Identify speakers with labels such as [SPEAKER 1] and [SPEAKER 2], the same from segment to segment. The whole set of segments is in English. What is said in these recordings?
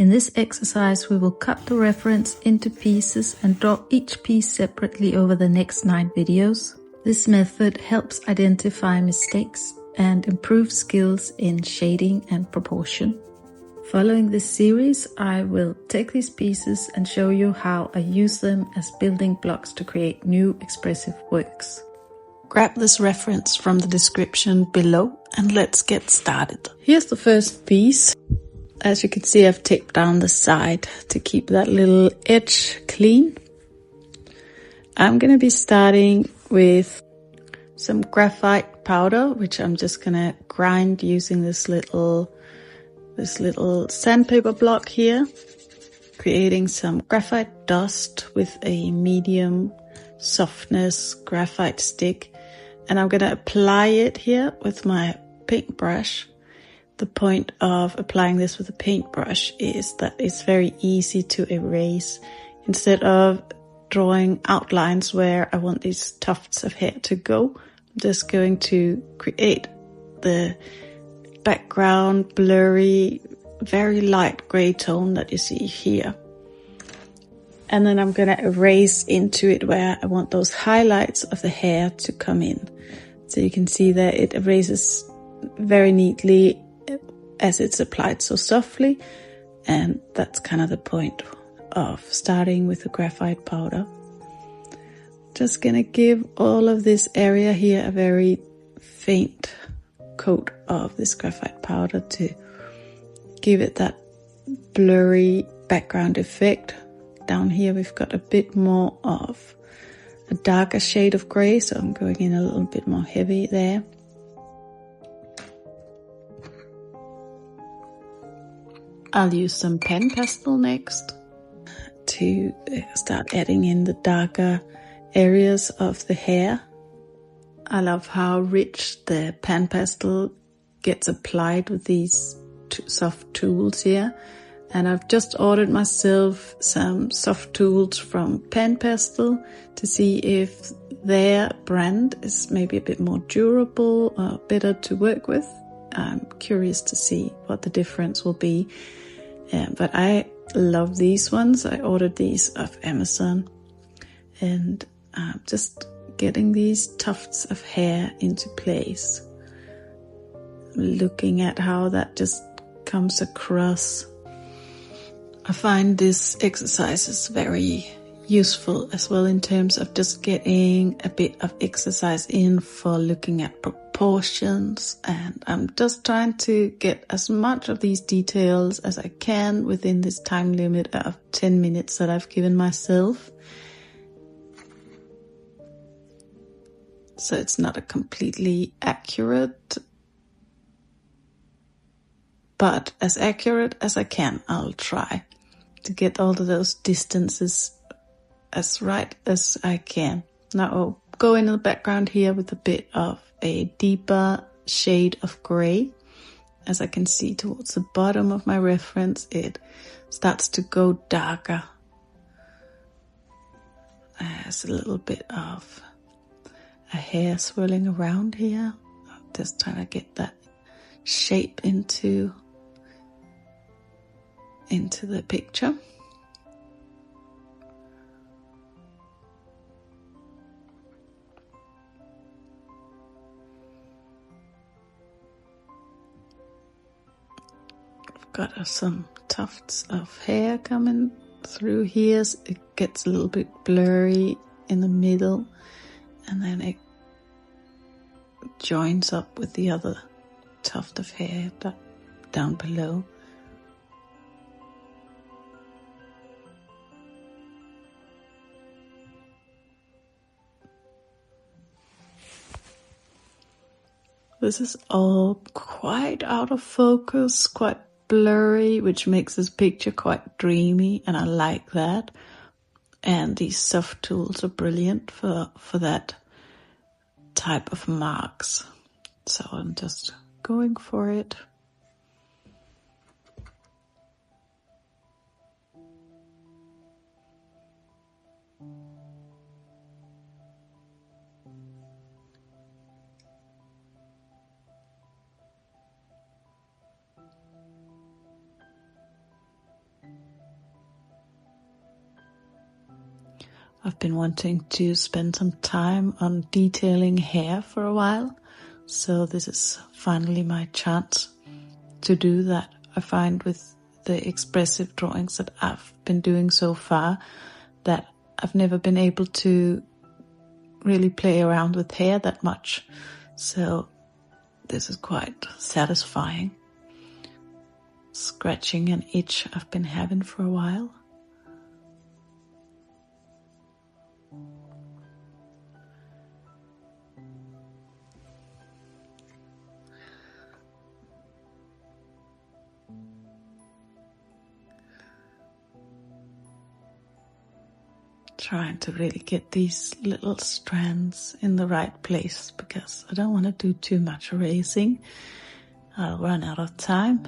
[SPEAKER 1] In this exercise, we will cut the reference into pieces and draw each piece separately over the next 9 videos. This method helps identify mistakes and improve skills in shading and proportion. Following this series, I will take these pieces and show you how I use them as building blocks to create new expressive works. Grab this reference from the description below and let's get started. Here's the first piece. As you can see, I've taped down the side to keep that little edge clean. I'm going to be starting with some graphite powder, which I'm just going to grind using this little sandpaper block here, creating some graphite dust with a medium softness graphite stick. And I'm going to apply it here with my paintbrush. The point of applying this with a paintbrush is that it's very easy to erase. Instead of drawing outlines where I want these tufts of hair to go, I'm just going to create the background blurry, very light gray tone that you see here. And then I'm going to erase into it where I want those highlights of the hair to come in. So you can see that it erases very neatly as it's applied so softly. And that's kind of the point of starting with the graphite powder. Just going to give all of this area here a very faint coat of this graphite powder to give it that blurry background effect. Down here we've got a bit more of a darker shade of gray, so I'm going in a little bit more heavy there. I'll use some PanPastel next to start adding in the darker areas of the hair. I love how rich the PanPastel gets applied with these soft tools here. And I've just ordered myself some soft tools from PanPastel to see if their brand is maybe a bit more durable or better to work with. I'm curious to see what the difference will be. But I love these ones. I ordered these off Amazon. And just getting these tufts of hair into place. Looking at how that just comes across. I find this exercise is very useful as well in terms of just getting a bit of exercise in for looking at proportions. And I'm just trying to get as much of these details as I can within this time limit of 10 minutes that I've given myself. So it's not a completely accurate, but as accurate as I can. I'll try to get all of those distances as right as I can. Now I'll go in the background here with a bit of a deeper shade of gray. As I can see towards the bottom of my reference, it starts to go darker. There's a little bit of a hair swirling around here. Just trying to get that shape into the picture. I've got some tufts of hair coming through here. It gets a little bit blurry in the middle, and then it joins up with the other tuft of hair down below. This is all quite out of focus, quite blurry, which makes this picture quite dreamy, and I like that. And these soft tools are brilliant for that type of marks. So I'm just going for it. I've been wanting to spend some time on detailing hair for a while, so this is finally my chance to do that. I find with the expressive drawings that I've been doing so far that I've never been able to really play around with hair that much, so this is quite satisfying. Scratching an itch I've been having for a while. Trying to really get these little strands in the right place because I don't want to do too much erasing. I'll run out of time.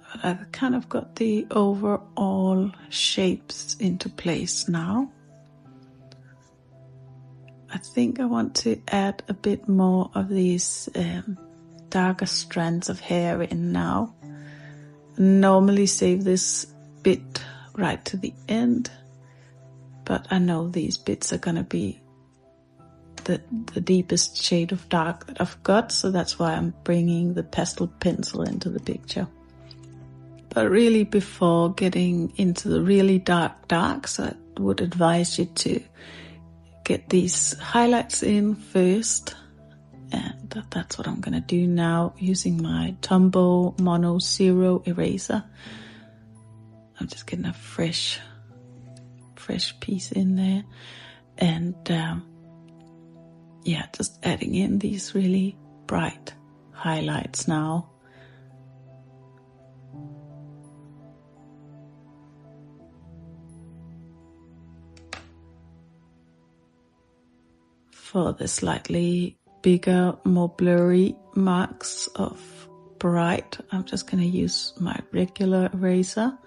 [SPEAKER 1] But I've kind of got the overall shapes into place now. I think I want to add a bit more of these darker strands of hair in now. I normally save this bit right to the end, but I know these bits are gonna be the deepest shade of dark that I've got, so that's why I'm bringing the pastel pencil into the picture. But really, before getting into the really darks, I would advise you to get these highlights in first. And that's what I'm going to do now using my Tombow Mono Zero eraser. I'm just getting a fresh piece in there. And yeah, just adding in these really bright highlights now. For the slightly bigger, more blurry marks of bright, I'm just going to use my regular eraser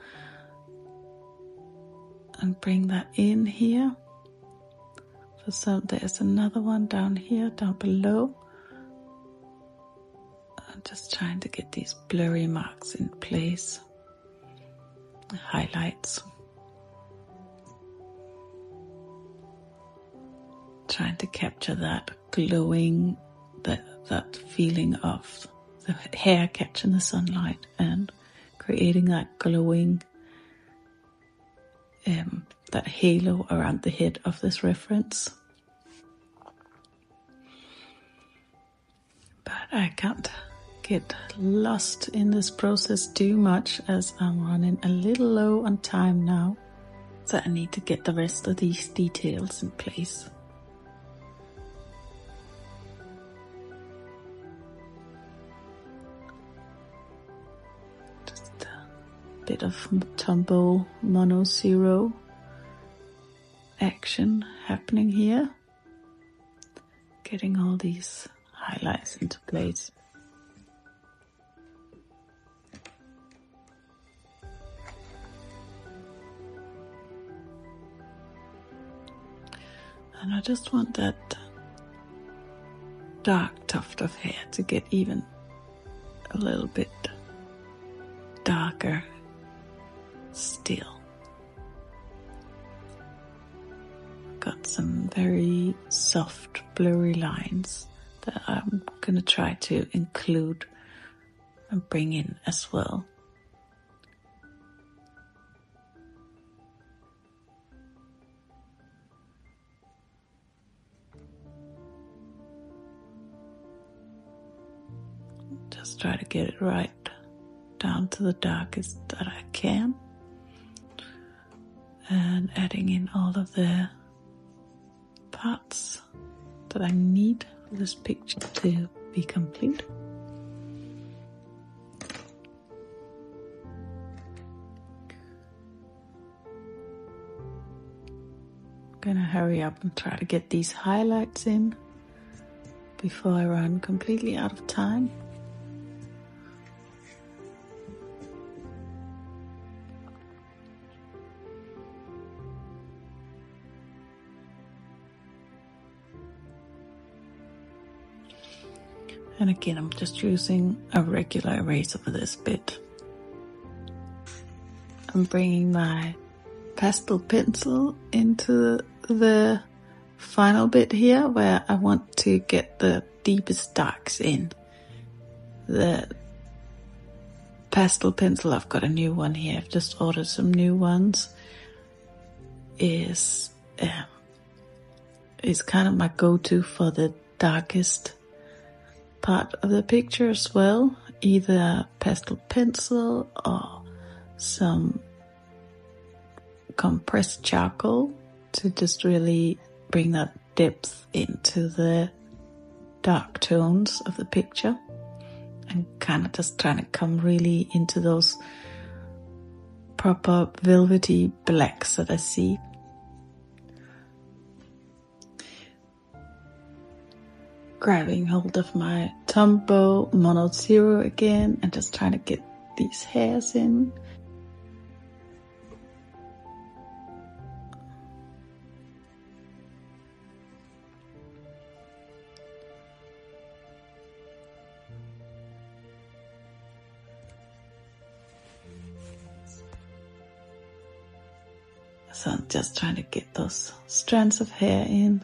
[SPEAKER 1] and bring that in here. For some, there's another one down here, down below. I'm just trying to get these blurry marks in place. The highlights. Trying to capture that glowing, that feeling of the hair catching the sunlight and creating that glowing, that halo around the head of this reference. But I can't get lost in this process too much as I'm running a little low on time now. So I need to get the rest of these details in place. Bit of Tombow Mono Zero action happening here. Getting all these highlights into place. And I just want that dark tuft of hair to get even a little bit darker still. Got some very soft blurry lines that I'm going to try to include and bring in as well. Just try to get it right down to the darkest that I can. And adding in all of the parts that I need for this picture to be complete. I'm gonna hurry up and try to get these highlights in before I run completely out of time. And again, I'm just using a regular eraser for this bit. I'm bringing my pastel pencil into the final bit here where I want to get the deepest darks in. The pastel pencil, I've got a new one here, I've just ordered some new ones, is kind of my go-to for the darkest part of the picture as well. Either pastel pencil or some compressed charcoal to just really bring that depth into the dark tones of the picture, and kind of just trying to come really into those proper velvety blacks that I see. Grabbing hold of my Tombow Mono Zero again and just trying to get these hairs in. So I'm just trying to get those strands of hair in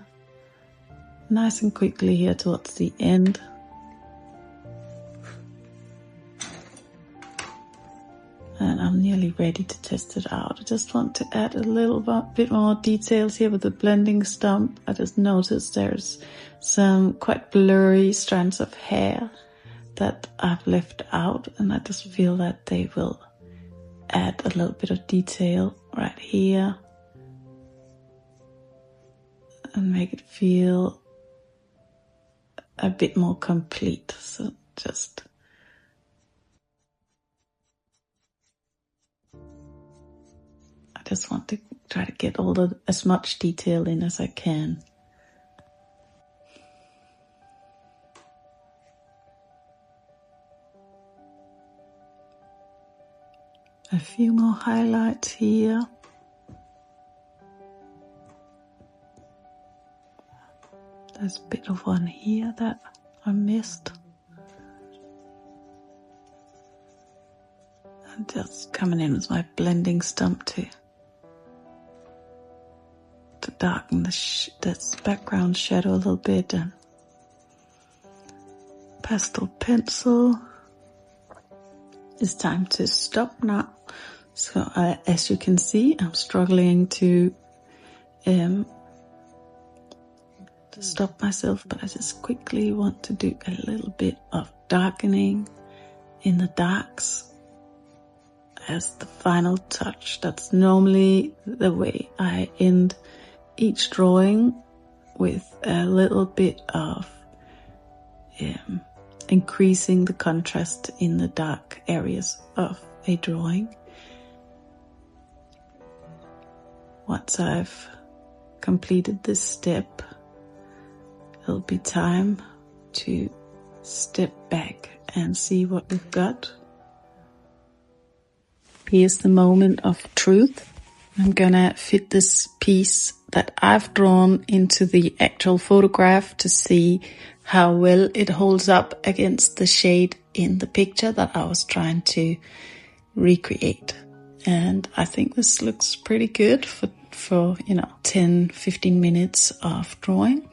[SPEAKER 1] nice and quickly here towards the end. And I'm nearly ready to test it out. I just want to add a little bit more details here with the blending stump. I just noticed there's some quite blurry strands of hair that I've left out, and I just feel that they will add a little bit of detail right here and make it feel a bit more complete. So I just want to try to get as much detail in as I can. A few more highlights here. There's a bit of one here that I missed. I'm just coming in with my blending stump to darken this background shadow a little bit, and pastel pencil. It's time to stop now. So as you can see, I'm struggling to stop myself, but I just quickly want to do a little bit of darkening in the darks as the final touch. That's normally the way I end each drawing, with a little bit of increasing the contrast in the dark areas of a drawing. Once I've completed this step, it'll be time to step back and see what we've got. Here's the moment of truth. I'm gonna fit this piece that I've drawn into the actual photograph to see how well it holds up against the shade in the picture that I was trying to recreate. And I think this looks pretty good for 10-15 minutes of drawing.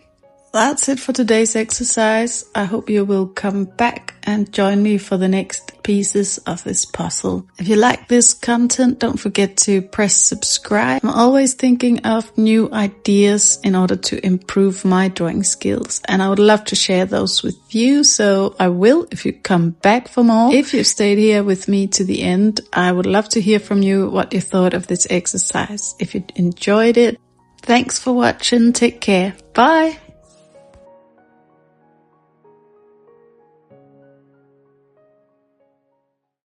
[SPEAKER 1] That's it for today's exercise. I hope you will come back and join me for the next pieces of this puzzle. If you like this content, don't forget to press subscribe. I'm always thinking of new ideas in order to improve my drawing skills, and I would love to share those with you, so I will if you come back for more. If you stayed here with me to the end, I would love to hear from you what you thought of this exercise. If you enjoyed it, thanks for watching. Take care. Bye.